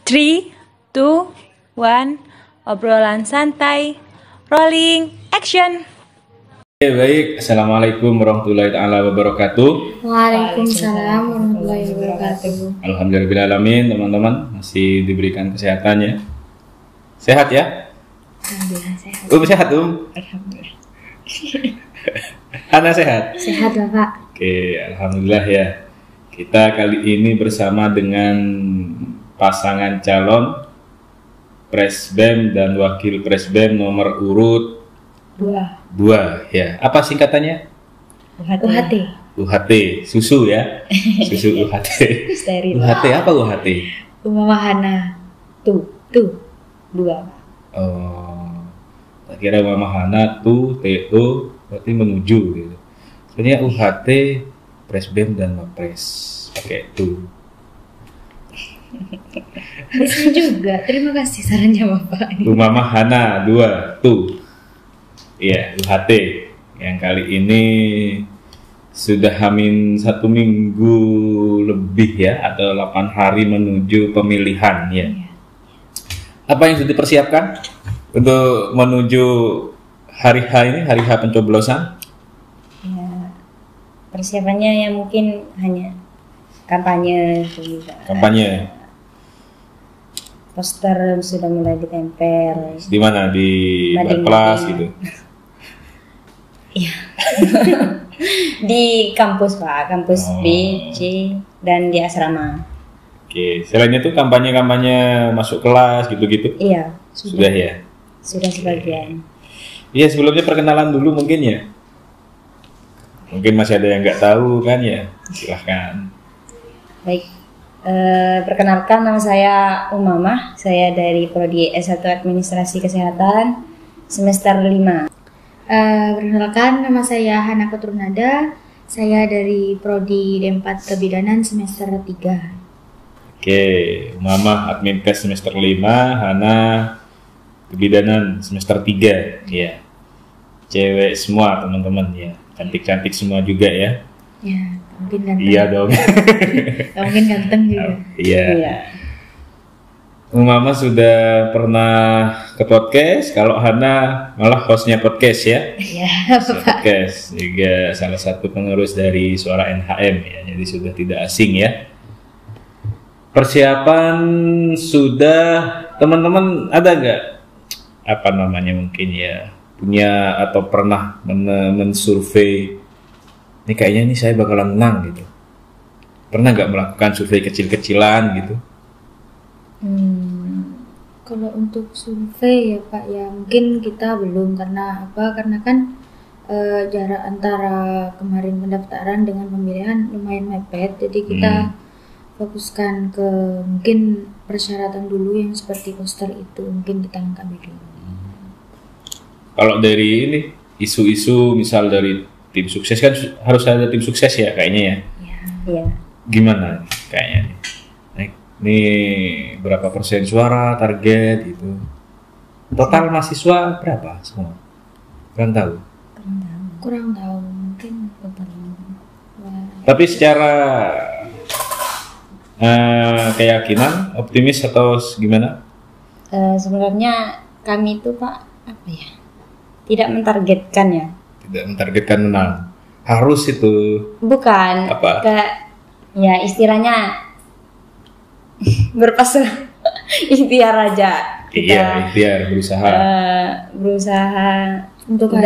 3, 2, 1, obrolan santai, rolling, action. Baik, Assalamualaikum warahmatullahi ta'ala wabarakatuh. Waalaikumsalam warahmatullahi wabarakatuh. Alhamdulillahirrahmanirrahim, teman-teman masih diberikan kesehatan ya. Sehat ya? Alhamdulillah sehat. Sehat Alhamdulillah. Hana sehat? Sehat Bapak. Oke, Alhamdulillah ya. Kita kali ini bersama dengan pasangan calon Presbem dan Wakil Presbem nomor urut 2 ya. Apa singkatannya? UHT. UHT, susu ya. Susu UHT. Steril. UHT apa UHT? Umamahana. Tuh 2. Oh, tak kira Mama Hana tuh TO berarti menuju gitu. Sebenarnya UHT Presbem dan Wapres pakai tuh. Bisa juga. Terima kasih sarannya Bapak. Mama Hana 2 tuh. Iya, UHT yang kali ini sudah hamin 1 minggu lebih ya, atau 8 hari menuju pemilihan ya. Apa yang sudah dipersiapkan untuk menuju hari H ini, hari H pencoblosan? Ya, persiapannya ya mungkin hanya kampanye juga. Kampanye Poster sudah mulai ditempel. di mana? Di kelas gitu. Iya. Di kampus Pak, kampus B, C, dan di asrama. Oke, selain itu kampanye-kampanye masuk kelas gitu-gitu? Iya, Sudah ya? sudah sebagian. Iya, sebelumnya perkenalan dulu mungkin ya. Mungkin masih ada yang nggak tahu kan ya. Silahkan. Baik, perkenalkan nama saya Umamah. Saya dari Prodi S1 Administrasi Kesehatan semester 5. Perkenalkan nama saya Hana Keturunada. Saya dari Prodi D4 Kebidanan semester 3. Oke, Mama Adminkes semester 5, Hana Kebidanan semester 3. Iya. Cewek semua teman-teman ya. Cantik-cantik semua juga ya. Ya, mungkin ganteng. Iya dong. Mungkin ganteng juga. Iya. Mama sudah pernah ke podcast, kalau Hana malah hostnya podcast ya. Iya, Bapak. Podcast juga salah satu pengurus dari Suara NHM ya, jadi sudah tidak asing ya. Persiapan sudah, teman-teman ada nggak apa namanya mungkin ya, punya atau pernah mensurvei ini kayaknya ini saya bakalan menang gitu. Pernah nggak melakukan survei kecil-kecilan gitu? Kalau untuk survei ya Pak, ya mungkin kita belum, karena apa? Karena kan jarak antara kemarin pendaftaran dengan pemilihan lumayan mepet, jadi kita fokuskan ke mungkin persyaratan dulu yang seperti poster itu, mungkin kita angkat dulu. Kalau dari ini isu-isu misal dari tim sukses kan harus ada tim sukses ya kayaknya ya. Iya. Gimana kayaknya nih? Nih berapa persen suara target gitu? Total mahasiswa berapa semua? Kurang tahu. Kurang tahu, mungkin Tapi secara keyakinan optimis atau gimana? Sebenarnya kami itu Pak, apa ya? Tidak mentargetkan ya. Tidak mentargetkan menang. Harus itu. Bukan. Apa? Ya istilahnya berpasrah, ikhtiar aja. Iya, ikhtiar berusaha. Berusaha untuk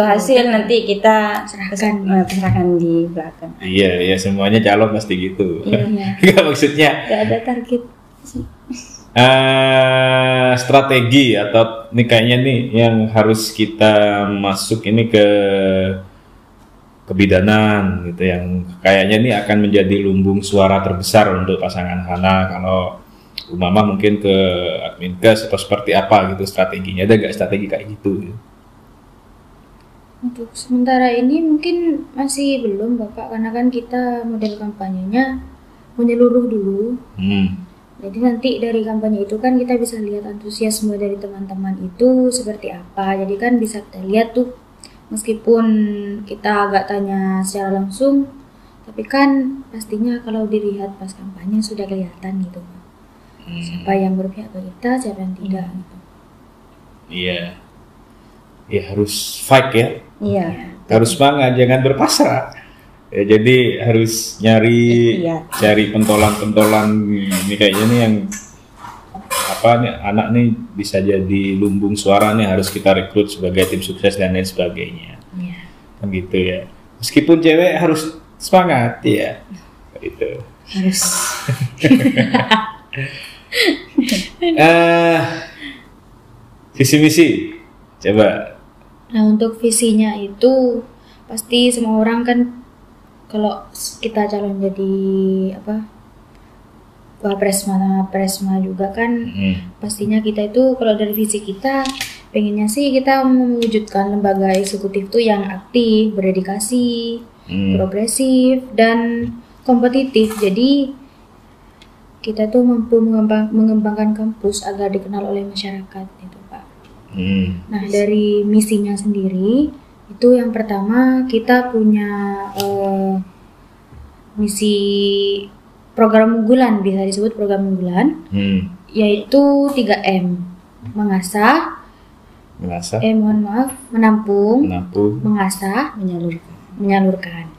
hasil nanti kita serahkan di belakang. Iya, semuanya calon pasti gitu. Iya. Enggak maksudnya. Gak ada target sih. Strategi atau ini kayaknya nih yang harus kita masuk ini ke kebidanan gitu, yang kayaknya nih akan menjadi lumbung suara terbesar untuk pasangan Hana. Kalau Umama mungkin ke Adminkes atau seperti apa gitu strateginya, ada nggak strategi kayak gitu? Untuk sementara ini mungkin masih belum Bapak, karena kan kita model kampanyenya menyeluruh dulu. Jadi nanti dari kampanye itu kan kita bisa lihat antusiasme dari teman-teman itu seperti apa. Jadi kan bisa kita lihat tuh, meskipun kita agak tanya secara langsung, tapi kan pastinya kalau dilihat pas kampanye sudah kelihatan gitu. Siapa yang berpihak ke kita, siapa yang tidak. Gitu. Iya. Ya harus fight ya. Iya. Harus semangat, jangan berpasrah. Ya, jadi harus cari pentolan-pentolan ini kayaknya nih yang apa nih, anak nih bisa jadi lumbung suara nih, harus kita rekrut sebagai tim sukses dan lain sebagainya. Iya. Kan gitu ya. Meskipun cewek harus semangat ya. Itu. Harus. Visi misi. Coba. Nah, untuk visinya itu pasti semua orang kan, kalau kita calon jadi Presma juga kan, pastinya kita itu kalau dari visi kita pengennya sih kita mewujudkan lembaga eksekutif tuh yang aktif, berdedikasi, progresif dan kompetitif. Jadi kita tuh mampu mengembangkan kampus agar dikenal oleh masyarakat gitu, Pak. Nah, dari misinya sendiri itu yang pertama kita punya misi program unggulan, bisa disebut program unggulan, yaitu 3M: mengasah, menampung, mengasah, menyalurkan.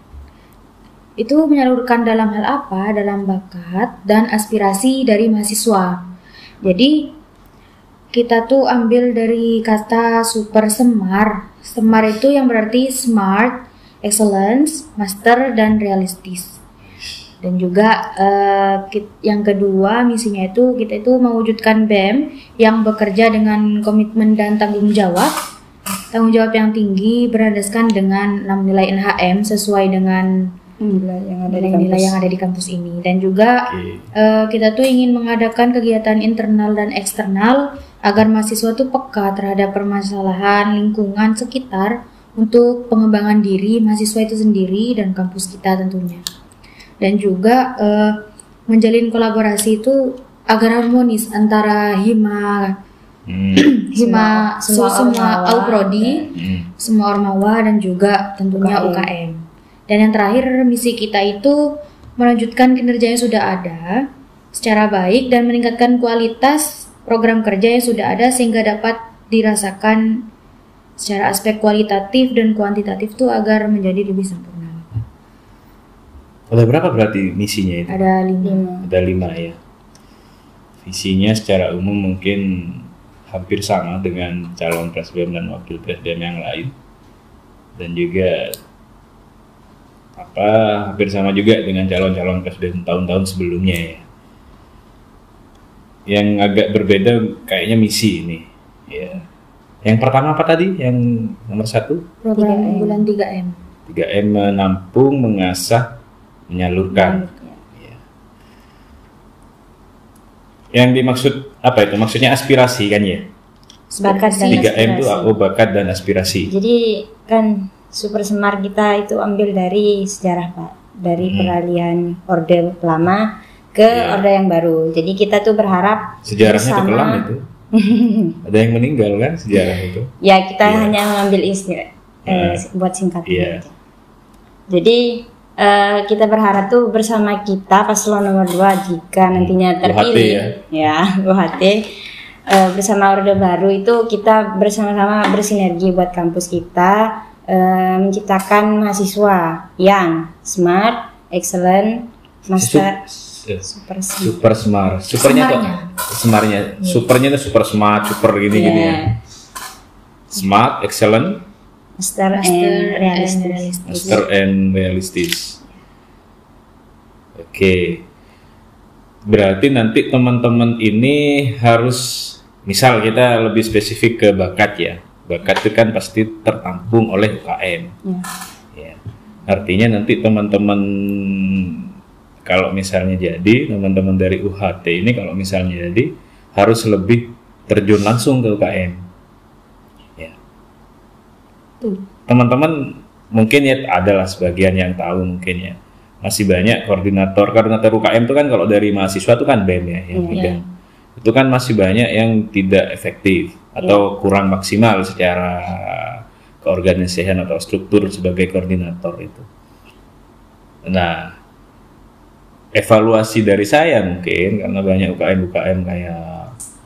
Itu menyalurkan dalam hal apa? Dalam bakat dan aspirasi dari mahasiswa. Jadi kita tuh ambil dari kata super semar. Semar itu yang berarti smart, excellence, master, dan realistis. Dan juga yang kedua misinya itu kita itu mewujudkan BEM yang bekerja dengan komitmen dan tanggung jawab yang tinggi berlandaskan dengan 6 nilai NHM sesuai dengan nilai yang ada di kampus ini. Dan juga kita tuh ingin mengadakan kegiatan internal dan eksternal agar mahasiswa tuh peka terhadap permasalahan lingkungan sekitar untuk pengembangan diri mahasiswa itu sendiri dan kampus kita tentunya. Dan juga menjalin kolaborasi itu agar harmonis antara hima semua Alprodi, semua Ormawa dan juga tentunya UKM. Dan yang terakhir misi kita itu melanjutkan kinerja yang sudah ada secara baik dan meningkatkan kualitas program kerja yang sudah ada sehingga dapat dirasakan secara aspek kualitatif dan kuantitatif tuh agar menjadi lebih sempurna. Ada berapa berarti misinya itu? Ada 5. Ada 5 ya. Visinya secara umum mungkin hampir sama dengan calon presiden dan wakil presiden yang lain. Dan juga hampir sama juga dengan calon-calon presiden tahun-tahun sebelumnya ya. Yang agak berbeda kayaknya misi ini. Ya. Yang pertama apa tadi? Yang nomor 1? Program unggulan 3M. 3M menampung, mengasah, menyalurkan. Ya. Yang dimaksud apa itu? Maksudnya aspirasi kan ya? Bakat dan 3M itu bakat dan aspirasi. Jadi kan Super Semar kita itu ambil dari sejarah, Pak. Dari peralihan Orde Lama ke Orde yang baru. Jadi kita tuh berharap sejarahnya itu kelam itu. Ada yang meninggal kan sejarah itu? Ya kita hanya mengambil istilah buat singkatnya. Jadi kita berharap tuh bersama kita paslon nomor 2 jika nantinya terpilih UHT bersama Orde Baru itu kita bersama-sama bersinergi buat kampus kita menciptakan mahasiswa yang smart, excellent, master, super smart. Supernya tuh semarnya. Supernya tuh super smart, super gini ya. Smart, excellent, master and realistis. Oke. Berarti nanti teman-teman ini harus, misal kita lebih spesifik ke bakat ya. Bakat itu kan pasti tertampung oleh UKM. Ya. Artinya nanti teman-teman kalau misalnya jadi teman-teman dari UHT ini kalau misalnya jadi harus lebih terjun langsung ke UKM. Ya. Teman-teman mungkin ya adalah sebagian yang tahu mungkin ya. Masih banyak koordinator UKM itu kan kalau dari mahasiswa itu kan BEM ya yang pegang. Itu kan masih banyak yang tidak efektif atau kurang maksimal secara keorganisasian atau struktur sebagai koordinator itu. Nah, evaluasi dari saya mungkin karena banyak UKM kayak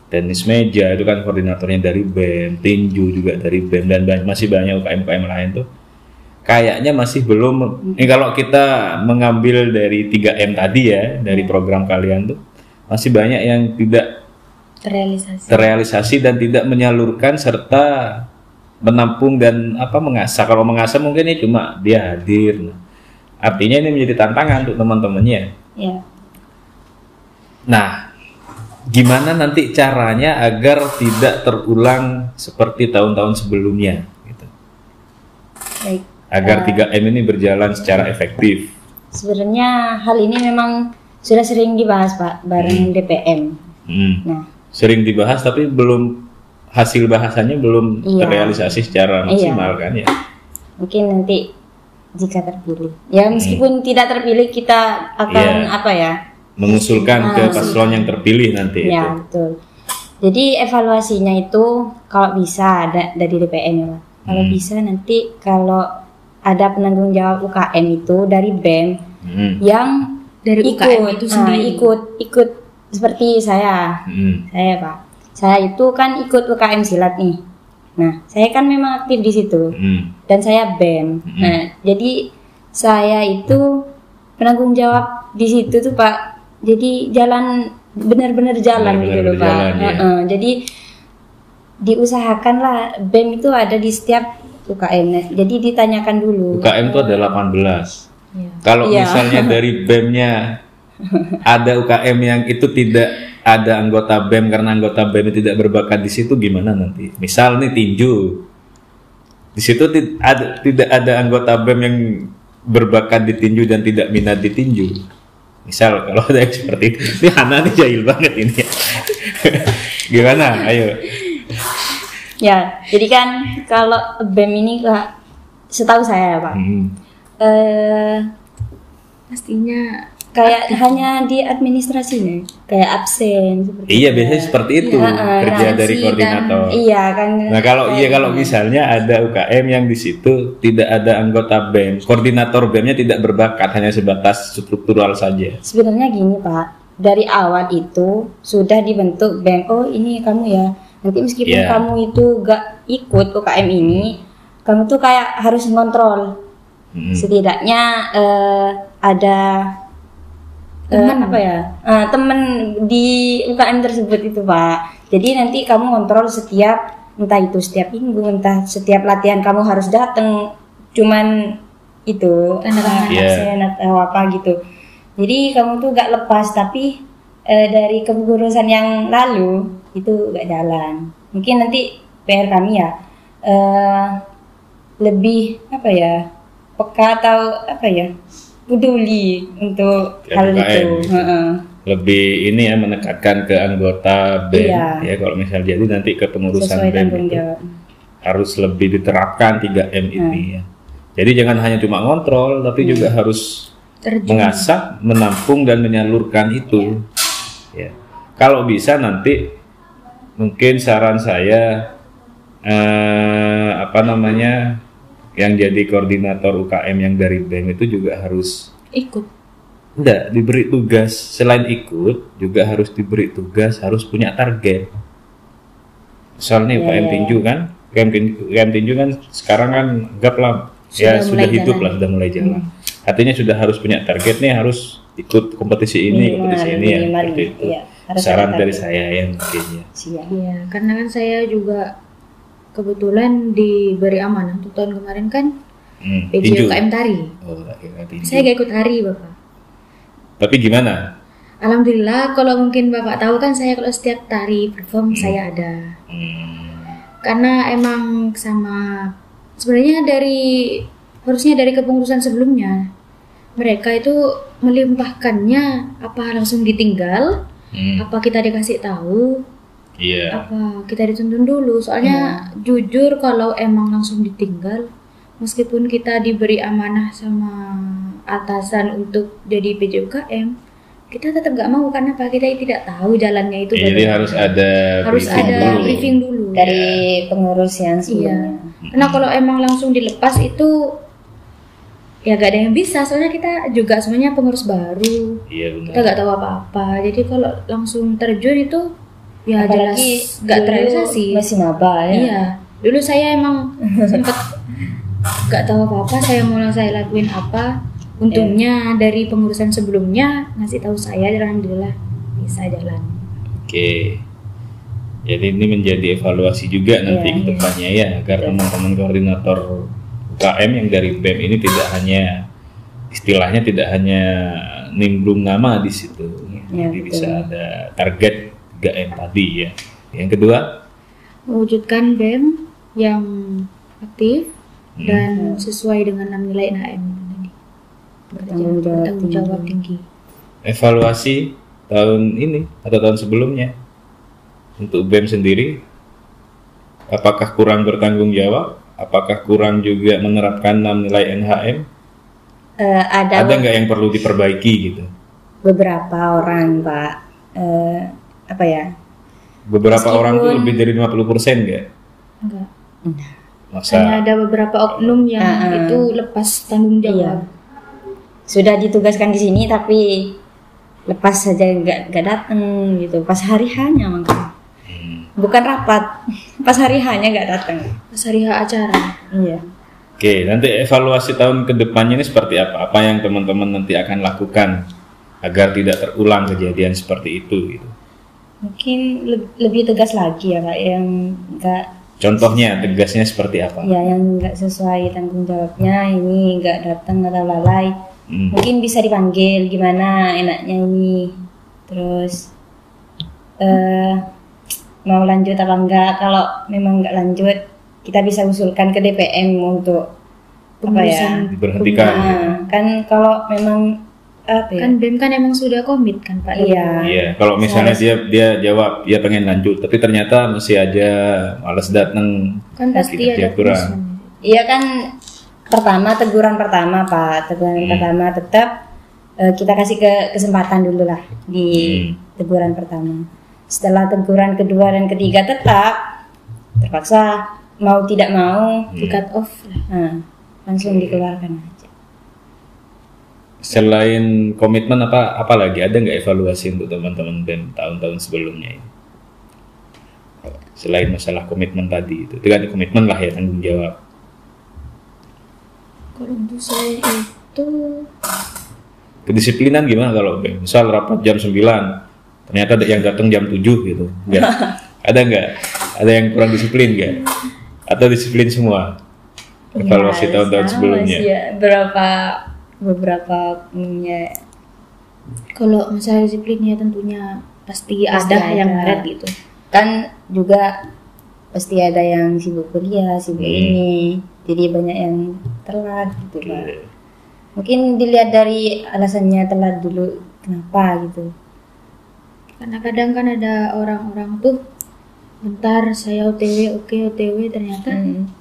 tenis meja itu kan koordinatornya dari BEM, tinju juga dari BEM, dan masih banyak UKM lain tuh kayaknya masih belum. Kalau kita mengambil dari 3M tadi ya, dari program kalian tuh masih banyak yang tidak terrealisasi dan tidak menyalurkan serta menampung dan mengasah. Kalau mengasah mungkin ya cuma dia hadir. Artinya ini menjadi tantangan untuk teman-temannya. Ya. Nah, gimana nanti caranya agar tidak terulang seperti tahun-tahun sebelumnya gitu. Baik. Agar 3M ini berjalan secara efektif. Sebenarnya hal ini memang sudah sering dibahas Pak bareng DPM. Nah, sering dibahas tapi belum hasil bahasannya belum terrealisasi secara maksimal kan ya. Mungkin nanti jika terpilih. Ya meskipun tidak terpilih kita akan mengusulkan ke paslon yang terpilih nanti ya, itu. Betul. Jadi evaluasinya itu kalau bisa ada dari DPM ya. Kalau bisa nanti kalau ada penanggung jawab UKM itu dari BEM yang dari UKM itu sendiri ikut seperti saya. Saya Pak. Saya itu kan ikut UKM silat nih. Nah, saya kan memang aktif di situ. Dan saya BEM. Nah, jadi saya itu penanggung jawab di situ tuh Pak. Jadi benar-benar jalan gitu loh Pak. Ya. Jadi diusahakanlah BEM itu ada di setiap UKM. Jadi ditanyakan dulu. UKM itu ada 18. Ya. Kalau misalnya dari BEM-nya ada UKM yang itu tidak ada anggota BEM karena anggota BEM tidak berbakat di situ, gimana nanti? Misal nih tinju, di situ tidak ada anggota BEM yang berbakat di tinju dan tidak minat di tinju. Misal kalau ada yang seperti itu, ini Hana nih jahil banget ini. Gimana? Ayo. Ya, jadi kan kalau BEM ini setahu saya Pak, pastinya kayak hanya di administrasinya, kayak absen seperti itu. Biasanya seperti itu kerja dari koordinator. Nah kalau misalnya ada UKM yang di situ tidak ada anggota BEM, koordinator BEM-nya tidak berbakat, hanya sebatas struktural saja. Sebenarnya gini Pak, dari awal itu sudah dibentuk BEM. Oh ini kamu ya. Nanti meskipun kamu itu gak ikut UKM ini, kamu tuh kayak harus ngontrol. Setidaknya ada teman di UKM tersebut itu Pak. Jadi nanti kamu kontrol setiap setiap minggu, entah setiap latihan kamu harus datang, cuman itu absen atau apa gitu. Jadi kamu tuh gak lepas, tapi dari kepengurusan yang lalu itu gak jalan. Mungkin nanti PR kami ya lebih peka atau peduli untuk hal itu. Lebih ini menekankan ke anggota BEM kalau misal jadi nanti ke pengurusan BEM itu harus lebih diterapkan 3M ini ya. Jadi jangan hanya cuma ngontrol tapi juga harus mengasah, menampung dan menyalurkan itu. Ya. Kalau bisa nanti mungkin saran saya yang jadi koordinator UKM yang dari BEM itu juga harus diberi tugas. Selain ikut juga harus diberi tugas, harus punya target. Soalnya UKM tinju kan, UKM tinju kan sekarang kan anggap lah sudah hidup lah, sudah mulai jalan. Artinya sudah harus punya target nih, harus ikut kompetisi ini ya, seperti itu. Saran dari saya ya mungkin ya. Iya, karena kan saya juga kebetulan diberi amanah untuk tahun kemarin kan PJ UKM tari. Saya gak ikut tari Bapak. Tapi gimana? Alhamdulillah, kalau mungkin Bapak tahu kan saya kalau setiap tari perform saya ada. Karena emang sebenarnya harusnya dari kepengurusan sebelumnya mereka itu melimpahkannya apa langsung ditinggal, apa kita dikasih tahu. Apa kita dituntun dulu, soalnya jujur kalau emang langsung ditinggal, meskipun kita diberi amanah sama atasan untuk jadi PJ UKM, kita tetap gak mau karena apa, kita tidak tahu jalannya itu. Jadi harus ada briefing dulu dari pengurus yang sebelumnya. Karena kalau emang langsung dilepas itu ya gak ada yang bisa, soalnya kita juga semuanya pengurus baru. Iya benar. Kita gak tahu apa-apa. Jadi kalau langsung terjun itu ya Apalagi jelas gak terrealisasi. masih maba ya. Iya. Dulu saya emang sempet gak tahu apa-apa, saya mulai saya lakuin apa. Untungnya dari pengurusan sebelumnya ngasih tahu saya, alhamdulillah bisa jalan. Oke. Jadi ini menjadi evaluasi juga nanti ke depannya ya, agar teman-teman koordinator UKM yang dari BEM ini tidak hanya istilahnya tidak hanya nimbrung nama di situ. Jadi bisa ada target 3M tadi ya. Yang kedua, mewujudkan BEM yang aktif dan sesuai dengan 6 nilai NHM tadi. Bertanggung jawab tinggi. Evaluasi tahun ini atau tahun sebelumnya untuk BEM sendiri, apakah kurang bertanggung jawab? Apakah kurang juga menerapkan 6 nilai NHM? Ada nggak yang perlu diperbaiki gitu? Beberapa orang Pak, apa ya? Beberapa orang tuh lebih dari 50% nggak? Enggak. Masa? Hanya ada beberapa oknum yang itu lepas tanggung jawab. Sudah ditugaskan di sini tapi lepas saja nggak datang gitu. Pas hari hanya makanya. Bukan rapat, pas hari hanya nggak datang. Pas hari acara. Iya. Oke, nanti evaluasi tahun kedepannya ini seperti apa? Apa yang teman-teman nanti akan lakukan agar tidak terulang kejadian seperti itu? Gitu. Mungkin lebih tegas lagi ya Kak, yang nggak. Contohnya tegasnya seperti apa? Ya, yang nggak sesuai tanggung jawabnya ini nggak datang atau lalai. Mungkin bisa dipanggil gimana enaknya ini. Terus mau lanjut apa enggak? Kalau memang enggak lanjut, kita bisa usulkan ke DPM untuk pengurusan diberhentikan. Kan kalau memang kan BEM kan emang sudah komit kan Pak. Iya. Kalau misalnya dia jawab dia pengen lanjut, tapi ternyata masih aja malas datang. Kan pasti ada kurang. Iya kan teguran pertama Pak. Teguran pertama tetap kita kasih kesempatan dulu lah di teguran pertama. Setelah teguran kedua dan ketiga tetap terpaksa mau tidak mau di cut off, langsung dikeluarkan aja. Selain komitmen apa lagi, ada nggak evaluasi untuk teman-teman BEM tahun-tahun sebelumnya ini? Selain masalah komitmen tadi itu ada komitmen lah ya, tanggung jawab. Kalau untuk saya itu kedisiplinan gimana kalau BEM? Misal rapat jam 9 ternyata ada yang datang jam 7 gitu. Enggak. Ada nggak? Ada yang kurang disiplin nggak? Atau disiplin semua? Evaluasi tahun-tahun sebelumnya. Ya, beberapa punya. Kalau masalah disiplinnya tentunya pasti ada yang ngaret gitu. Kan juga pasti ada yang sibuk kuliah, sibuk ini. Jadi banyak yang telat gitu Pak. Mungkin dilihat dari alasannya telat dulu kenapa gitu. Karena kadang kan ada orang-orang tuh bentar saya OTW, OTW ternyata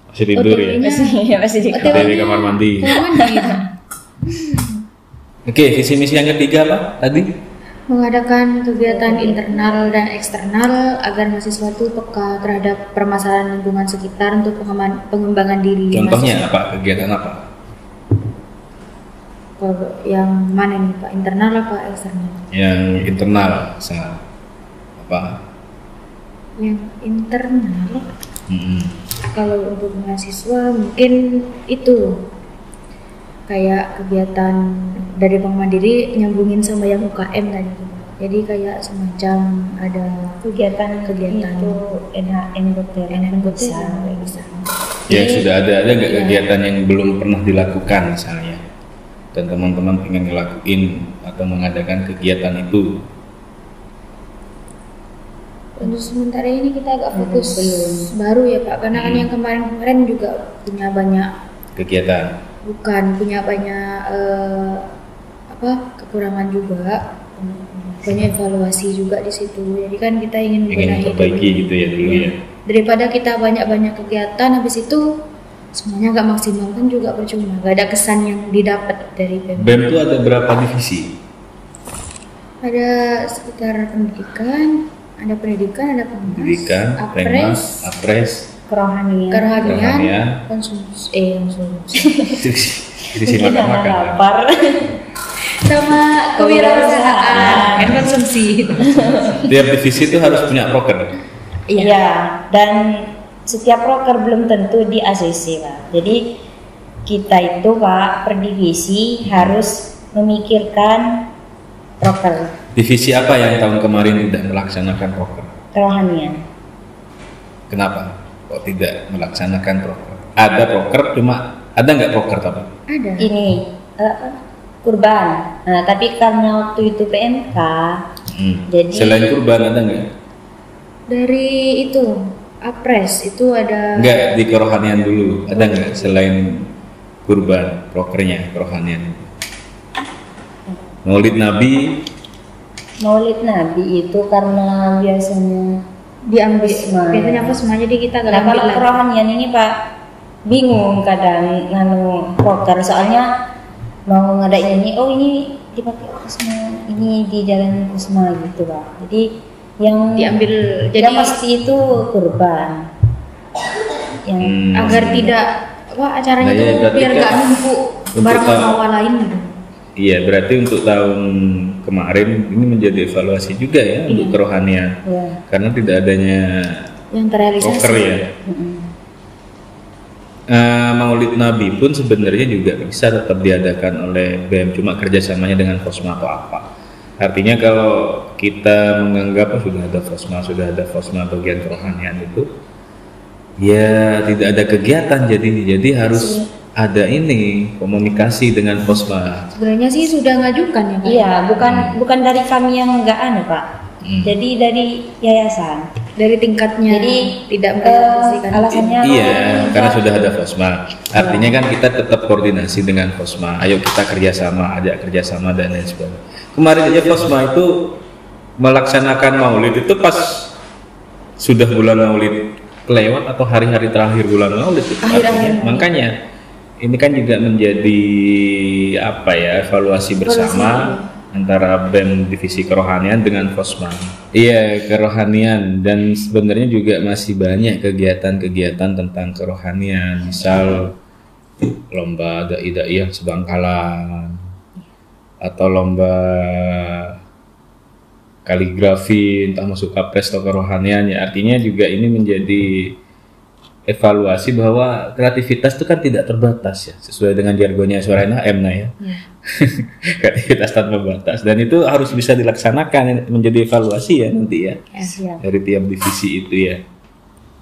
masih tidur ya? Masih di kamar mandi. Oke, visi misi yang ketiga apa tadi? Mengadakan kegiatan internal dan eksternal agar mahasiswa itu peka terhadap permasalahan lingkungan sekitar untuk pengembangan diri. Contohnya mahasiswa. apa? Kegiatan apa? Yang mana nih Pak? Internal apa eksternal? Yang internal, misalnya apa? Yang internal. Kalau untuk mahasiswa mungkin itu kayak kegiatan dari Bank Mandiri nyambungin sama yang UKM tadi. Jadi kayak semacam ada kegiatan itu NHM bisa. Ya sudah ada nggak kegiatan yang belum pernah dilakukan misalnya? Dan teman-teman ingin ngelakuin atau mengadakan kegiatan itu? Untuk sementara ini kita agak fokus baru ya Pak, karena kan yang kemarin juga punya banyak kegiatan. Punya banyak kekurangan juga, banyak evaluasi juga di situ. Jadi kan kita ingin memperbaiki gitu ya dulu ya. Daripada kita banyak kegiatan habis itu semuanya nggak maksimal kan juga percuma, nggak ada kesan yang didapat dari BEM. BEM itu ada berapa divisi? Ada sekitar pendidikan, ada pendidikan, apres, kerohanian, konsumsi. divisi makan-makan. Lapar. Sama kewirausahaan kan konsumsi. Tiap divisi itu harus punya proker. Iya, dan setiap proker belum tentu di ACC, Pak. Jadi kita itu, Pak, per divisi harus memikirkan proker. Divisi apa yang tahun kemarin tidak melaksanakan proker? Kerohanian. Kenapa kok tidak melaksanakan proker? Ada proker, cuma ada nggak proker Pak? Ada. Ini kurban. Nah, tapi karena waktu itu PMK, jadi selain kurban ada nggak? Dari itu Apres itu ada. Nggak, di kerohanian dulu ada nggak selain kurban prokernya kerohanian itu? Maulid Nabi. Maulid Nabi itu karena biasanya diambil Kosma. biasanya Kosma, jadi kita Nah, nggak ambil kalau lagi. kerohanian ini, Pak, bingung kadang proker, soalnya mau ngadain ini, oh ini dipakai Kosma, ini di jalan Kosma gitu, Pak. Jadi yang Diambil, jadi jadi- pasti itu kurban. Yang agar tidak acaranya Nah, tuh ya, berarti biar kan nggak numpuk untuk barang tahun- awal lain gitu. Iya, berarti untuk tahun kemarin ini menjadi evaluasi juga ya untuk kerohanian, ya. karena tidak adanya Yang terrealisasi. proker ya. Maulid Nabi pun sebenarnya juga bisa tetap diadakan oleh BEM, cuma kerjasamanya dengan Kosma atau apa. Artinya kalau kita menganggap sudah ada Kosma bagian kerohanian itu, ya tidak ada kegiatan jadi harus ada ini komunikasi dengan Kosma. Sebenarnya sih sudah ngajukan ya Pak. Iya, bukan dari kami yang enggak Pak. Jadi dari yayasan. Dari tingkatnya. Jadi tidak merealisasikan. alasannya Iya, karena sudah ada Kosma. Artinya kan kita tetap koordinasi dengan Kosma. Ayo kita kerjasama, ajak kerjasama dan lain sebagainya. Kemarin aja Kosma itu melaksanakan Maulid itu pas sudah bulan Maulid kelewat atau hari-hari terakhir bulan Maulid itu. Akhir-akhir. Makanya ini kan juga menjadi evaluasi bersama antara BEM divisi kerohanian dengan Kosma. Iya, kerohanian, dan sebenarnya juga masih banyak kegiatan-kegiatan tentang kerohanian, misal lomba dai-dai Sebangkalan atau lomba kaligrafi entah masuk Apres atau kerohanian ya. Artinya juga ini menjadi evaluasi bahwa kreativitas itu kan tidak terbatas ya, sesuai dengan jargonnya Suarana M ya. Kreativitas tanpa batas, dan itu harus bisa dilaksanakan, menjadi evaluasi ya nanti ya. Siap. Dari tiap divisi itu ya.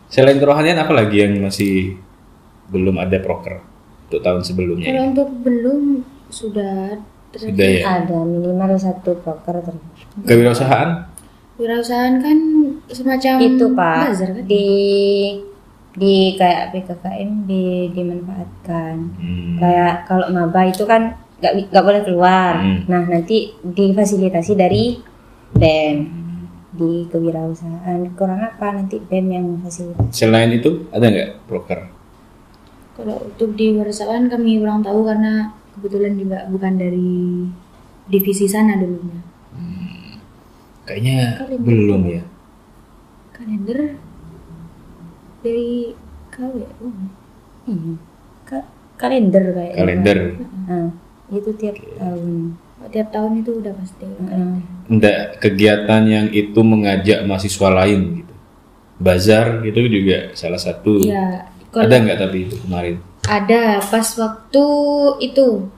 Selain kerohanian apa lagi yang masih belum ada proker untuk tahun sebelumnya? Kalau untuk belum sudah ya. Ada minimal satu proker Kewirausahaan? Wirausahaan kan semacam itu Pak bazar kan? di kayak PKKM dimanfaatkan. Kayak kalau maba itu kan nggak boleh keluar. Nah nanti difasilitasi dari BEM di kewirausahaan. Kurang apa nanti BEM yang fasilitasi. Selain itu ada nggak proker? Kalau untuk di wirausahaan kami kurang tahu karena kebetulan juga bukan dari divisi sana dulunya. Kayaknya Kalender. belum ya. Kalender dari KW. Kalender kayak Kalender. Nah, itu tiap tahun. Tiap tahun itu udah pasti. Enggak, kegiatan yang itu mengajak mahasiswa lain gitu. Bazar gitu juga salah satu. Iya. Ada nggak tapi itu kemarin? Ada pas waktu itu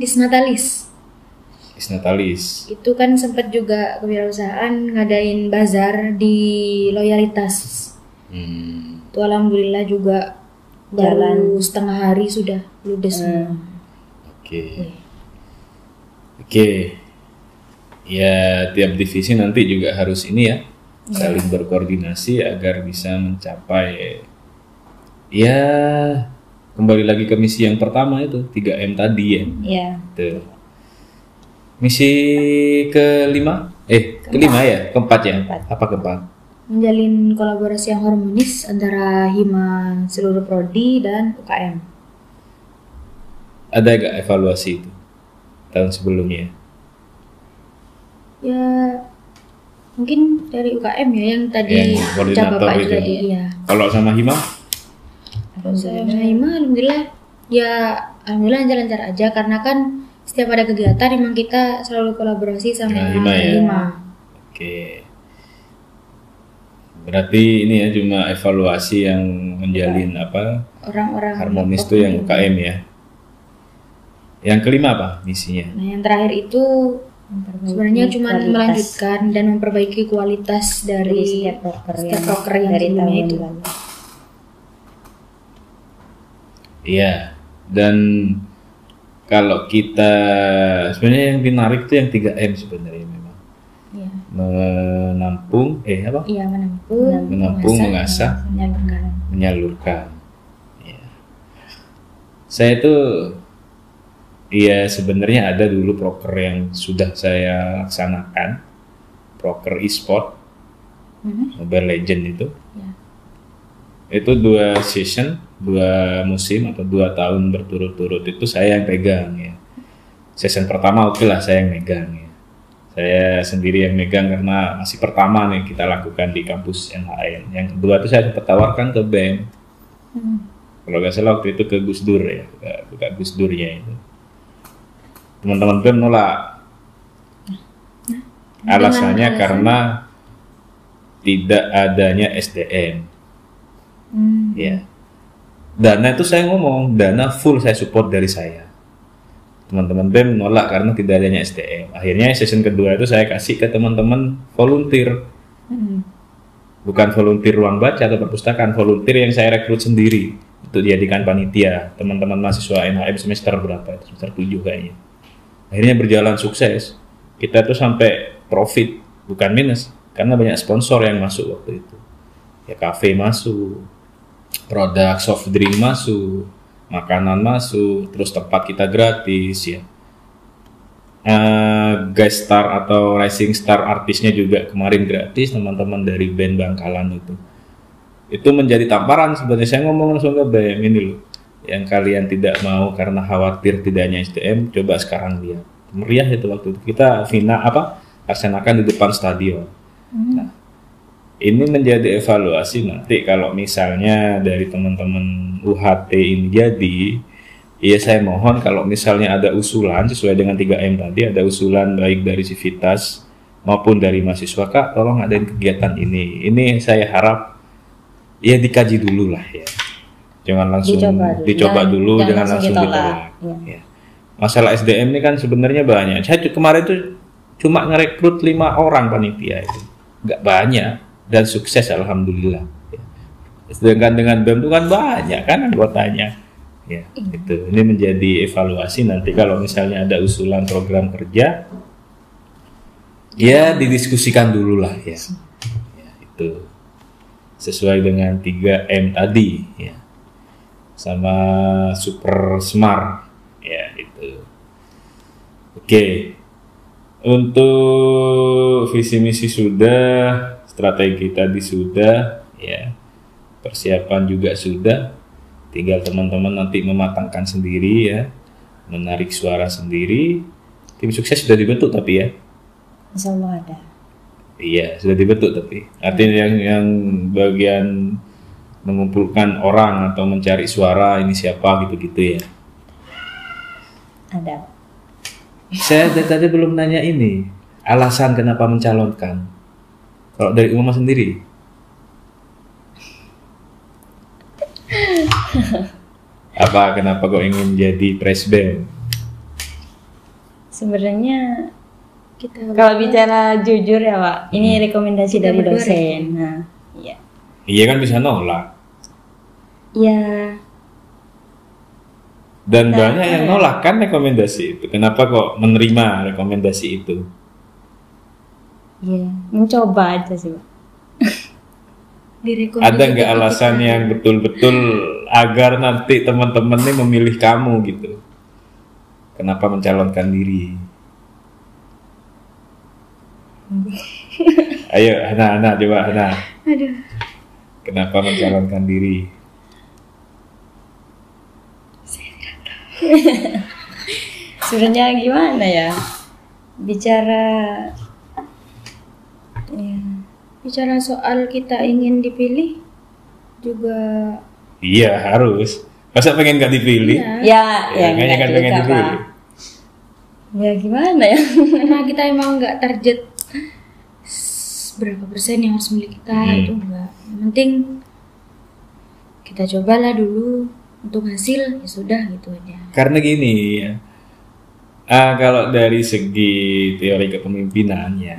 Disnatalis. Disnatalis. Itu kan sempat juga kewirausahaan ngadain bazar di Loyalitas. Itu alhamdulillah juga baru setengah hari sudah ludes semua. Oke. Ya tiap divisi nanti juga harus ini ya, saling berkoordinasi agar bisa mencapai ya, kembali lagi ke misi yang pertama itu 3M tadi ya. Iya. Tuh. Misi kelima keempat ya. Apa keempat? Menjalin kolaborasi yang harmonis antara Hima seluruh prodi dan UKM. Ada gak evaluasi itu tahun sebelumnya? Ya mungkin dari UKM ya yang tadi Yang koordinator Bapak itu. tadi ya. Kalau sama Hima? Kalau sama Hima alhamdulillah ya alhamdulillah lancar-lancar aja karena kan setiap ada kegiatan emang kita selalu kolaborasi sama Hima. Oke. Berarti ini ya cuma evaluasi yang menjalin orang-orang harmonis tuh yang UKM ya. Yang kelima apa misinya? Nah, yang terakhir itu sebenarnya cuma melanjutkan dan memperbaiki kualitas dari setiap proker yang sebelumnya itu. Iya. Dan kalau kita sebenarnya yang menarik itu yang 3M sebenarnya memang. Iya. Menampung, Iya, menampung, mengasah, menyalurkan. Ya. Saya tuh sebenarnya ada dulu proker yang sudah saya laksanakan, proker e-sport, Mobile Legend itu. Ya. Itu 2 season, 2 musim atau 2 tahun berturut-turut itu saya yang pegang ya. Season pertama lah saya yang megang ya. Saya sendiri yang megang karena masih pertama nih kita lakukan di kampus NHN. Yang kedua itu saya sempat tawarkan ke BEM. Kalau nggak salah waktu itu ke Gus Dur ya, ke Gus Durnya itu. Teman-teman BEM nolak. Alasannya karena tidak adanya SDM. Ya. Dana itu saya ngomong, dana full saya support dari saya. Teman-teman BEM nolak karena tidak adanya SDM. Akhirnya season kedua itu saya kasih ke teman-teman volunteer. Bukan volunteer ruang baca atau perpustakaan, volunteer yang saya rekrut sendiri untuk dijadikan panitia. Teman-teman mahasiswa NHM semester berapa itu? Semester 7 kayaknya. Akhirnya berjalan sukses. Kita tuh sampai profit, bukan minus, karena banyak sponsor yang masuk waktu itu. Ya kafe masuk, produk soft drink masuk, makanan masuk, terus tempat kita gratis ya. Guest star atau rising star artisnya juga kemarin gratis, teman-teman dari band Bangkalan itu. Itu menjadi tamparan sebenarnya. Saya ngomong langsung ke BEM, ini loh, yang kalian tidak mau karena khawatir tidaknya SDM, coba sekarang lihat. Meriah itu waktu itu. Kita laksanakan di depan stadion. Nah, ini menjadi evaluasi nanti kalau misalnya dari teman-teman UHT ini jadi, ya saya mohon kalau misalnya ada usulan sesuai dengan 3M tadi, ada usulan baik dari Civitas maupun dari mahasiswa, Kak, tolong adain kegiatan ini. Ini saya harap ya dikaji dulu lah ya. Jangan langsung dicoba dulu, jangan langsung ditolak. Ya. Masalah SDM ini kan sebenarnya banyak. Saya kemarin tuh cuma ngerekrut 5 orang panitia itu. Nggak banyak. Dan sukses alhamdulillah. Sedangkan dengan BEM itu kan banyak kan anggotanya. Ya, itu. Ini menjadi evaluasi nanti kalau misalnya ada usulan program kerja, ya didiskusikan dulu lah ya. Ya, itu sesuai dengan 3M tadi ya. Sama super smart ya itu. Oke. Untuk visi misi sudah, strategi tadi sudah, ya, persiapan juga sudah, tinggal teman-teman nanti mematangkan sendiri ya, menarik suara sendiri. Tim sukses sudah dibentuk tapi ya. Insya Allah ada. Iya sudah dibentuk tapi artinya yang bagian mengumpulkan orang atau mencari suara ini siapa gitu-gitu ya. Ada. Saya tadi belum nanya ini alasan kenapa mencalonkan. Kalau dari Umama sendiri? Kenapa kok ingin jadi presbem? Sebenarnya kalau bicara jujur ya Pak, ini rekomendasi dari dosen. Nah, iya. Iya kan bisa nolak. Iya. Dan banyak yang nolak kan rekomendasi itu. Kenapa kok menerima rekomendasi itu? Iya, mencoba aja sih Pak. Ada nggak alasan yang betul-betul agar nanti teman-teman ini memilih kamu gitu? Kenapa mencalonkan diri? Ayo, Hana, coba Hana. Aduh. Kenapa mencalonkan diri? Sebenarnya gimana ya? Bicara soal kita ingin dipilih juga. Iya harus. Masa pengen gak dipilih? Ya, kayaknya kan pengen dipilih. Ya gimana ya? Karena kita emang nggak target berapa persen yang harus milik kita, itu enggak. Yang penting kita cobalah dulu, untuk hasil ya sudah gitu aja. Karena gini ya, kalau dari segi teori kepemimpinan ya,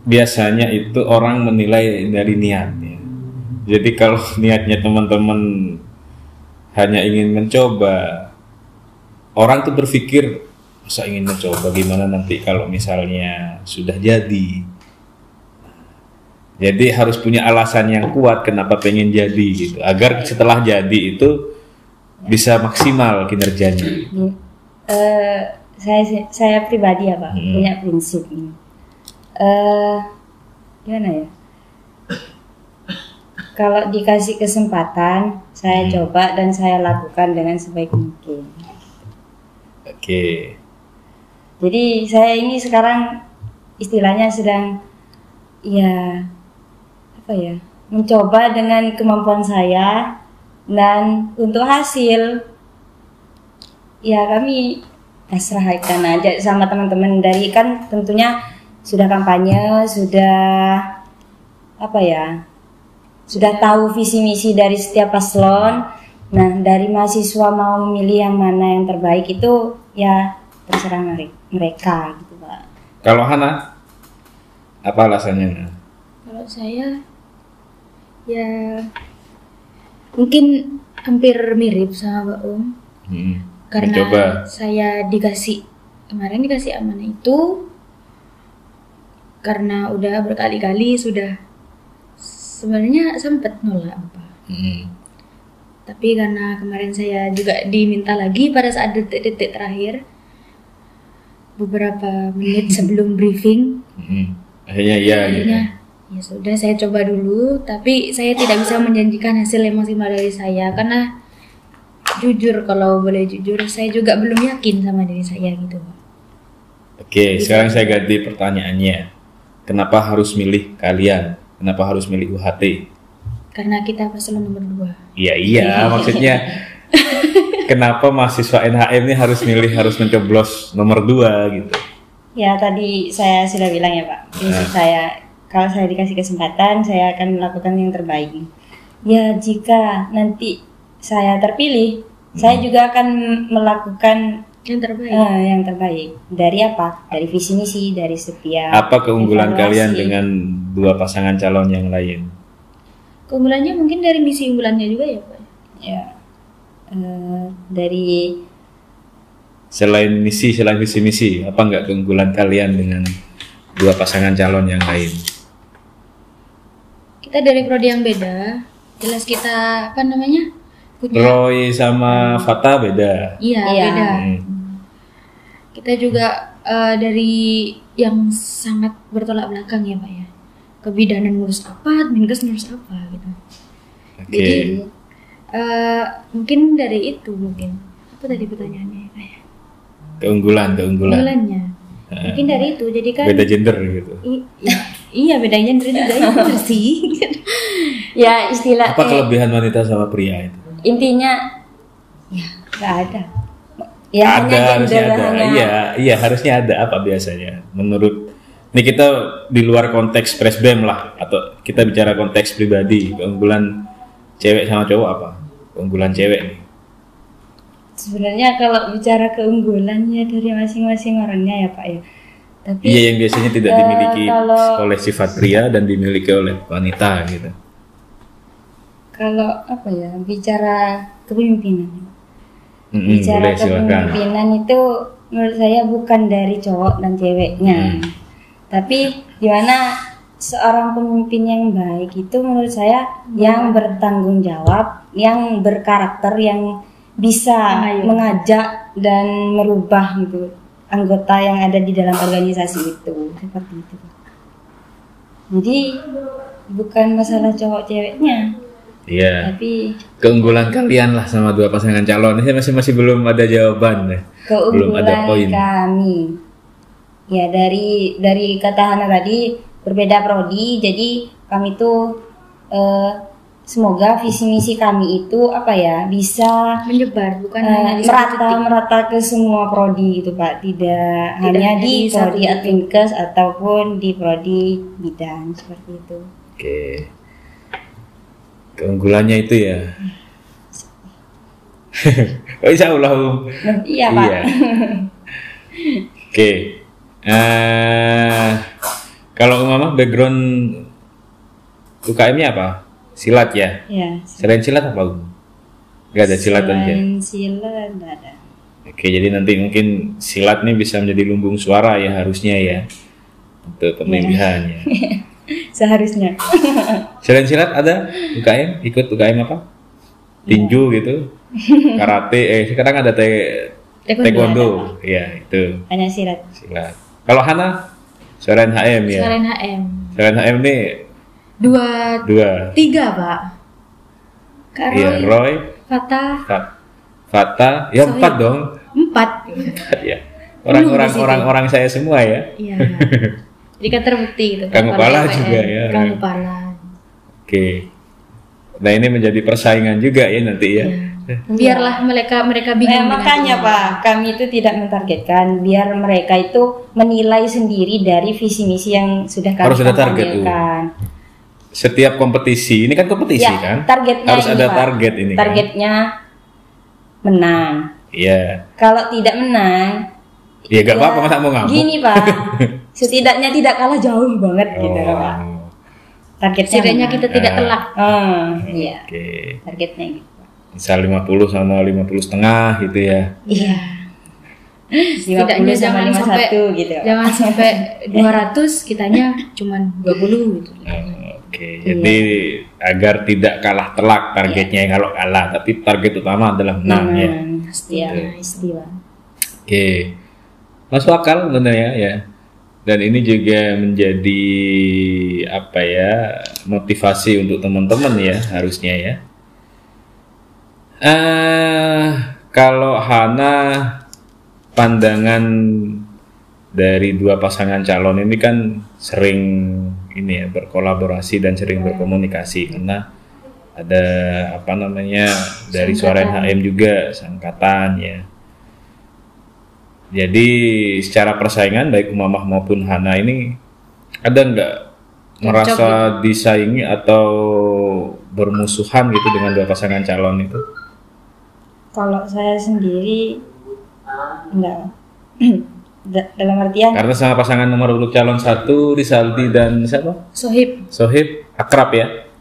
biasanya itu orang menilai dari niatnya. Jadi kalau niatnya teman-teman hanya ingin mencoba, orang tuh berpikir masa ingin mencoba, gimana nanti kalau misalnya sudah jadi. Jadi harus punya alasan yang kuat kenapa pengen jadi gitu, agar setelah jadi itu bisa maksimal kinerjanya. Saya pribadi ya Pak, punya prinsip ini. Gimana ya? Kalau dikasih kesempatan, saya coba dan saya lakukan dengan sebaik mungkin. Oke. Jadi saya ini sekarang istilahnya sedang mencoba dengan kemampuan saya, dan untuk hasil ya kami pasrahkan aja sama teman-teman. Dari kan tentunya sudah kampanye, sudah tahu visi misi dari setiap paslon. Nah, dari mahasiswa mau memilih yang mana yang terbaik itu ya terserah mereka gitu Pak. Kalau Hana, apa alasannya? Kalau saya ya mungkin hampir mirip sama Mbak Om. Karena mencoba. Saya kemarin dikasih amanah itu karena udah berkali-kali sudah sebenarnya sempat nolak Pak. Tapi karena kemarin saya juga diminta lagi pada saat detik-detik terakhir, beberapa menit sebelum briefing, akhirnya ya sudah saya coba dulu. Tapi saya tidak bisa menjanjikan hasil yang maksimal dari saya karena jujur, kalau boleh jujur, saya juga belum yakin sama diri saya gitu. Oke, sekarang saya ganti pertanyaannya. Kenapa harus milih kalian? Kenapa harus milih UHT? Karena kita paslon nomor 2. Iya, maksudnya kenapa mahasiswa NHM ini harus mencoblos nomor 2 gitu? Ya tadi saya sudah bilang ya Pak, prinsip saya kalau saya dikasih kesempatan saya akan melakukan yang terbaik. Ya jika nanti saya terpilih, saya juga akan melakukan yang terbaik. Yang terbaik. Dari apa? Dari visi misi, dari setiap. Apa keunggulan evaluasi kalian dengan dua pasangan calon yang lain? Keunggulannya mungkin dari misi unggulannya juga ya Pak. Ya. Dari selain visi misi, apa enggak keunggulan kalian dengan dua pasangan calon yang lain? Kita dari prodi yang beda, jelas kita punya Roy sama Fata beda. Iya. Beda. Kita juga dari yang sangat bertolak belakang ya Pak ya. Kebidanan ngurus apa, adminkes ngurus apa gitu. Jadi mungkin dari itu apa tadi pertanyaannya Pak ya? Keunggulannya. Mungkin dari itu, jadi kan beda gender gitu. Iya, beda gender juga itu sih. Ya istilah. Apa kelebihan wanita sama pria itu? Intinya ya nggak ada. Ya harusnya ada. Iya harusnya ada. Apa biasanya? Menurut ini kita di luar konteks presbem lah, atau kita bicara konteks pribadi, keunggulan cewek sama cowok apa? Keunggulan cewek nih. Sebenarnya kalau bicara keunggulannya dari masing-masing orangnya ya Pak ya. Tapi iya, yang biasanya tidak dimiliki oleh sifat pria dan dimiliki oleh wanita gitu. Kalau bicara kepemimpinan. Bicara kepemimpinan itu menurut saya bukan dari cowok dan ceweknya. Tapi gimana seorang pemimpin yang baik itu menurut saya yang bertanggung jawab, yang berkarakter, yang bisa mengajak dan merubah gitu anggota yang ada di dalam organisasi itu, seperti itu. Jadi bukan masalah cowok ceweknya. Iya. Tapi keunggulan kalian lah sama dua pasangan calon ini masih belum ada jawaban ya. Belum ada poin. Kami ya dari kata Hana tadi berbeda prodi, jadi kami tuh semoga visi misi kami itu bisa menyebar, bukan hanya di satu titik. merata ke semua prodi gitu Pak, tidak hanya di prodi Advinkes ataupun di prodi bidan seperti itu. Oke. Keunggulannya itu ya. Oh, insya Allah. Iya Pak. Iya. Oke. Kalau Mama background UKM-nya apa? Silat ya? Iya. Selain silat apa? Gak ada silat aja. Selain silat nggak ada. Oke, jadi nanti mungkin silat nih bisa menjadi lumbung suara ya harusnya ya untuk pemilihan ya. Seharusnya. Selain silat ada UKM? Ikut UKM apa? Tinju gitu? Karate? Sekarang ada taekwondo. Iya itu. Hanya silat. Silat. Kalau Hana? Selain HM ya? Selain HM. Selain HM nih? Dua. 3 Pak. Kak Iya, Roy. Fata. Ya Sohib. 4 dong. 4. Ya. Orang saya semua ya. Iya. Jadi kan terbukti gitu. Kang Kepala juga ya. Kang Kepala. Oke. Nah ini menjadi persaingan juga ya nanti ya. Biarlah mereka bingung. Makanya Pak, kami itu tidak mentargetkan, biar mereka itu menilai sendiri dari visi misi yang sudah kami Harus ada target tampilkan. Setiap kompetisi, ini kan kompetisi Ya, kan? targetnya harus ini, ada Pak. target ini. Targetnya menang. Iya. Kalau tidak menang, Ya gak apa-apa, masa mau ngamuk. gini Pak, setidaknya tidak kalah jauh banget gitu Oh. Pak. Targetnya Setidaknya menang. kita tidak telak. Iya. Oke. Targetnya gitu. Misal 50 sama 50 setengah gitu ya. Iya. 50 Setidaknya sama jangan 51 gitu. Jangan sampai 200, kitanya cuman 20 gitu. Oke. Jadi agar tidak kalah telak targetnya kalau kalah, tapi target utama adalah menang ya. Iya, istiwa. Oke. Masuk akal sebenarnya ya. Dan ini juga menjadi motivasi untuk teman-teman ya harusnya ya. Kalau Hana, pandangan dari dua pasangan calon ini kan sering berkolaborasi dan sering berkomunikasi karena ada dari Suara HM juga seangkatan ya. Jadi secara persaingan baik Umamah maupun Hana ini ada nggak merasa disaingi atau bermusuhan gitu dengan dua pasangan calon itu? Kalau saya sendiri enggak. Dalam artian Karena sama pasangan nomor urut calon 1 Rizaldi dan siapa? Sohib akrab ya?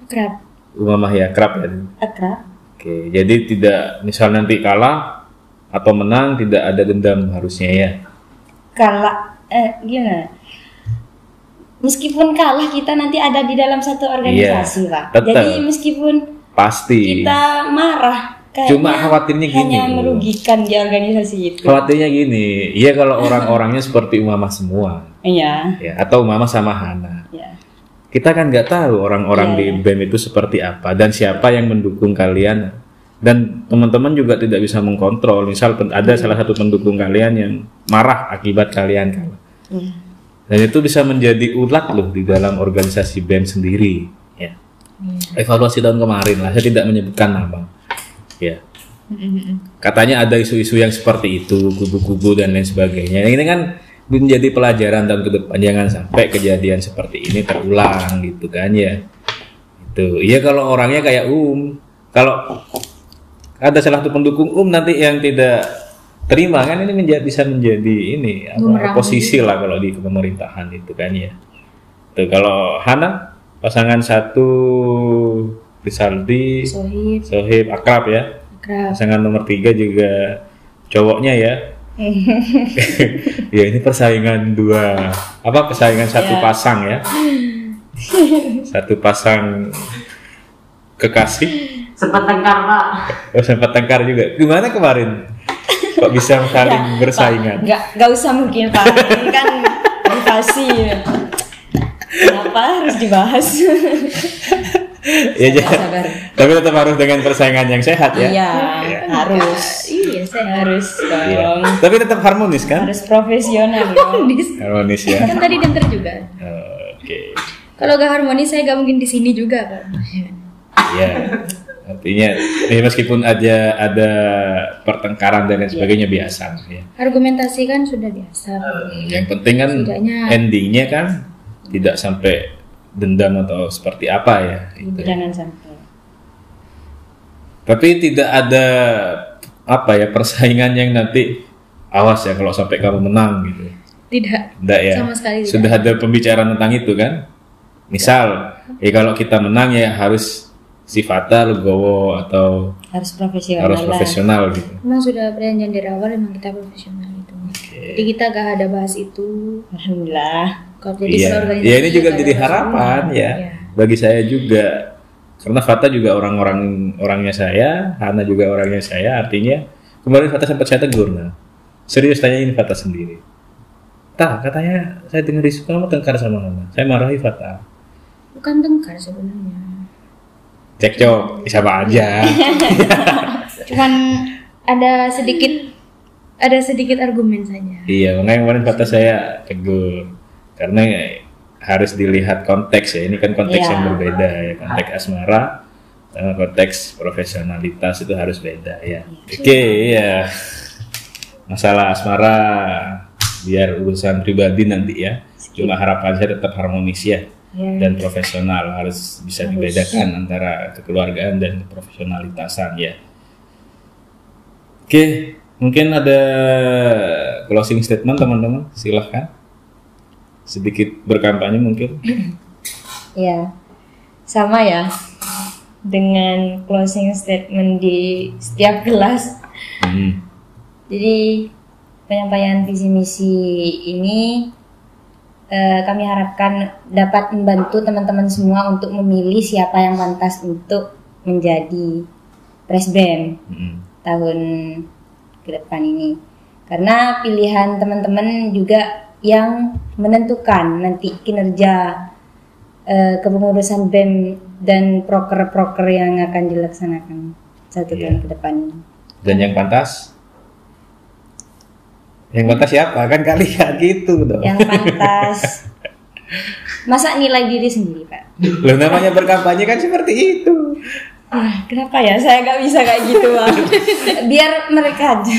Akrab. Umamah ya akrab ya? akrab. Oke, jadi tidak misal nanti kalah atau menang tidak ada dendam harusnya ya? Gimana? Meskipun kalah kita nanti ada di dalam satu organisasi Pak. Tetap. Jadi meskipun Pasti. kita marah, Cuma khawatirnya gini. hanya merugikan di organisasi itu. Khawatirnya gini, iya kalau orang-orangnya seperti Umamah semua, Iya. ya, atau Umamah sama Hana. Ya. Kita kan nggak tahu orang-orang di BEM itu seperti apa dan siapa yang mendukung kalian. Dan teman-teman juga tidak bisa mengkontrol. Misal ada salah satu pendukung kalian yang marah akibat kalian kalah. Dan itu bisa menjadi ulat loh di dalam organisasi BEM sendiri. Ya. Evaluasi tahun kemarin lah, saya tidak menyebutkan nama. Ya. Katanya ada isu-isu yang seperti itu, kubu-kubu dan lain sebagainya. Ini kan menjadi pelajaran tahun ke depan, jangan sampai kejadian seperti ini terulang gitu kan ya. Itu. Iya kalau orangnya kayak kalau ada salah satu pendukung nanti yang tidak terima kan ini bisa menjadi posisi lah kalau di pemerintahan itu kan ya. Tuh kalau Hana pasangan 1 Rizaldi, Sohib akrab ya. Pasangan nomor 3 juga cowoknya ya. Ya ini persaingan satu pasang ya. Satu pasang kekasih. Sempat tengkar Pak. Oh sempat tengkar juga. Gimana kemarin? Kok bisa saling bersaingan? Nggak usah mungkin Pak. Ini kan privasi. Kenapa harus dibahas? Ya, tapi tetap harus dengan persaingan yang sehat ya. Iya, harus. Iya, saya Harus dong. Iya. Tapi tetap harmonis kan? Harus profesional dong. Harmonis ya. kan tadi dengar juga. Oke. Kalau gak harmonis saya gak mungkin di sini juga Pak. Ya, artinya meskipun aja ada pertengkaran dan lain sebagainya biasa ya. Argumentasi kan sudah biasa. Yang penting kan endingnya kan tidak sampai dendam atau seperti apa ya. Gitu. Jangan sampai. Tapi tidak ada apa ya persaingan yang nanti awas ya kalau sampai kamu menang gitu. Tidak ya. Sama sekali tidak. Sudah ada pembicaraan tentang itu kan. Misal, kalau kita menang ya harus si Fata, Legowo atau harus profesional gitu. Memang sudah perjanjian dari awal memang kita profesional itu. Jadi kita gak ada bahas itu. Alhamdulillah. Kalau jadi ya ini juga jadi harapan ya bagi saya juga. Karena Fata juga orangnya saya, Hana juga orangnya saya. Artinya kemarin Fata sempat saya tegur, serius tanyain Fata sendiri. Katanya saya dengar isu kamu tengkar sama Hana. Saya marahi Fata. Bukan tengkar sebenarnya. Cekcok, siapa aja. Cuman ada sedikit argumen saja. Iya, makanya kemarin kata saya tegur. Karena harus dilihat konteks ya. Ini kan konteks yang berbeda ya. Konteks asmara sama konteks profesionalitas itu harus beda ya. Oke, ya. Masalah asmara biar urusan pribadi nanti ya. Cuma harapan saya tetap harmonis ya. Dan profesional harus bisa dibedakan antara kekeluargaan dan keprofesionalitasan ya. Oke, mungkin ada closing statement teman-teman, silahkan. Sedikit berkampanye mungkin. Ya, sama ya dengan closing statement di setiap kelas. Jadi penyampaian visi misi ini kami harapkan dapat membantu teman-teman semua untuk memilih siapa yang pantas untuk menjadi presbem tahun ke depan ini. Karena pilihan teman-teman juga yang menentukan nanti kinerja kepengurusan BEM dan proker-proker yang akan dilaksanakan satu tahun ke depan ini. Dan yang pantas? Yang pantas siapa? Kan kalian gitu dong. Yang pantas. Masa nilai diri sendiri, Pak? Loh, namanya berkampanye kan seperti itu. Kenapa ya? Saya nggak bisa kayak gitu, Pak. Biar mereka aja.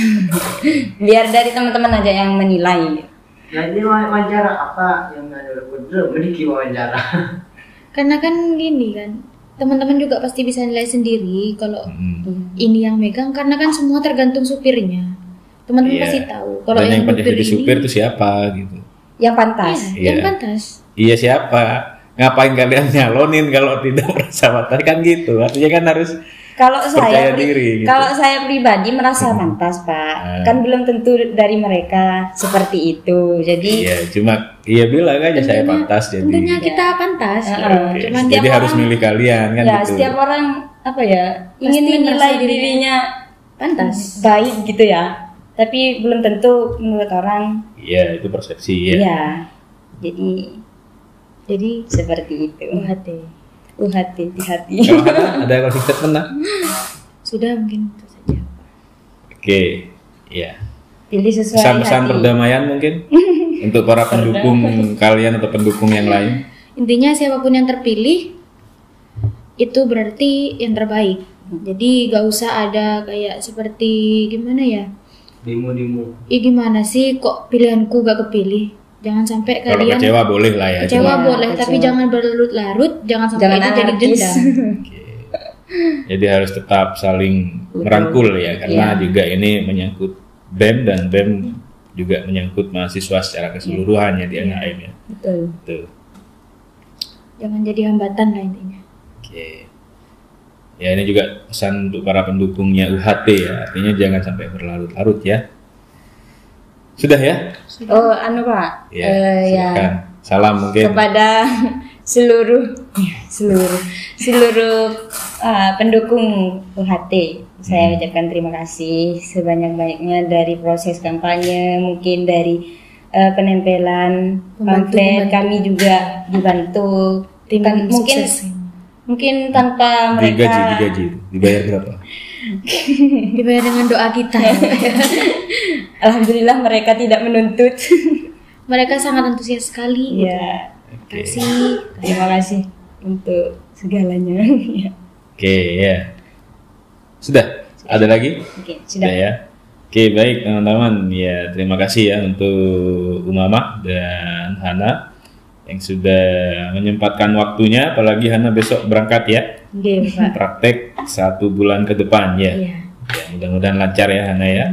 Biar dari teman-teman aja yang menilai. Nah, ini wawancara apa yang ada memiliki wawancara? Karena kan gini kan, teman-teman juga pasti bisa nilai sendiri kalau ini yang megang, karena kan semua tergantung supirnya. Teman-teman pasti tahu kalau yang jadi supir itu siapa gitu. Yang pantas. Yang pantas. Iya, siapa? Ngapain kalian nyalonin kalau tidak merasa pantas kan gitu. Artinya kan harus kalau saya diri, gitu. Kalau saya pribadi merasa pantas, Pak. Kan belum tentu dari mereka seperti itu. Jadi bilang aja saya pantas jadi. Tentunya kita pantas. Cuman jadi harus milih kalian kan gitu. Setiap orang ingin menilai dirinya pantas, baik gitu ya. Tapi belum tentu menurut orang. Iya, itu persepsi ya. Iya. Jadi seperti itu. UHT di hati. Ada closing statement? Sudah mungkin itu saja. Oke, iya. Pilih sesuai pesan-pesan perdamaian mungkin untuk para pendukung kalian atau pendukung yang lain. Intinya siapapun yang terpilih itu berarti yang terbaik. Jadi gak usah ada kayak seperti gimana ya? Demo. Gimana sih kok pilihanku gak kepilih? Jangan sampai kalian. Kalau kecewa boleh lah ya. Kecewa boleh, tapi jangan berlarut-larut, jangan sampai itu jadi dendam. Jadi harus tetap saling merangkul ya, karena juga ini menyangkut BEM dan BEM juga menyangkut mahasiswa secara keseluruhan ya di NHM ya. Betul. Jangan jadi hambatan lah intinya. Oke. Ya ini juga pesan untuk para pendukungnya UHT ya, artinya jangan sampai berlarut-larut ya. Sudah ya? Oh, Pak. Ya. Salam mungkin kepada seluruh pendukung UHT. Saya ucapkan terima kasih sebanyak-banyaknya dari proses kampanye, mungkin dari penempelan pamflet, kami juga dibantu. Mungkin tanpa mereka digaji dibayar berapa? Dibayar dengan doa kita. Alhamdulillah mereka tidak menuntut. Mereka sangat antusias sekali. Iya. Terima kasih untuk segalanya. Oke, ya. Sudah? Ada lagi? Oke, sudah. Ya. Oke, baik teman-teman. Ya, terima kasih ya untuk Umamah dan Hana yang sudah menyempatkan waktunya, apalagi Hana besok berangkat ya. Oke, Pak. Praktek 1 bulan ke depan ya. Iya. Ya, mudah-mudahan lancar ya Hana ya.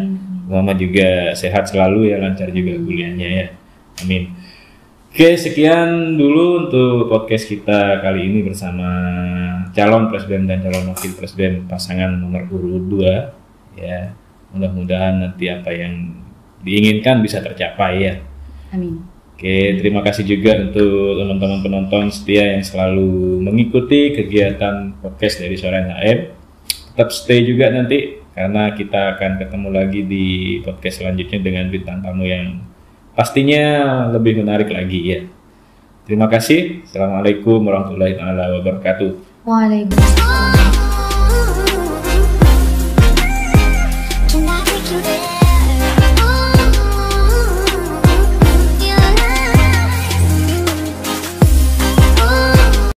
Umamah juga sehat selalu ya, lancar juga kuliahnya ya. Amin. Oke, sekian dulu untuk podcast kita kali ini bersama calon presiden dan calon wakil presiden pasangan nomor urut 2 ya. Mudah-mudahan nanti apa yang diinginkan bisa tercapai ya. Amin. Oke, terima kasih juga untuk teman-teman penonton setia yang selalu mengikuti kegiatan podcast dari Suara HM. Tetap stay juga nanti karena kita akan ketemu lagi di podcast selanjutnya dengan bintang tamu yang pastinya lebih menarik lagi ya. Terima kasih. Assalamualaikum warahmatullahi wabarakatuh. Waalaikumsalam.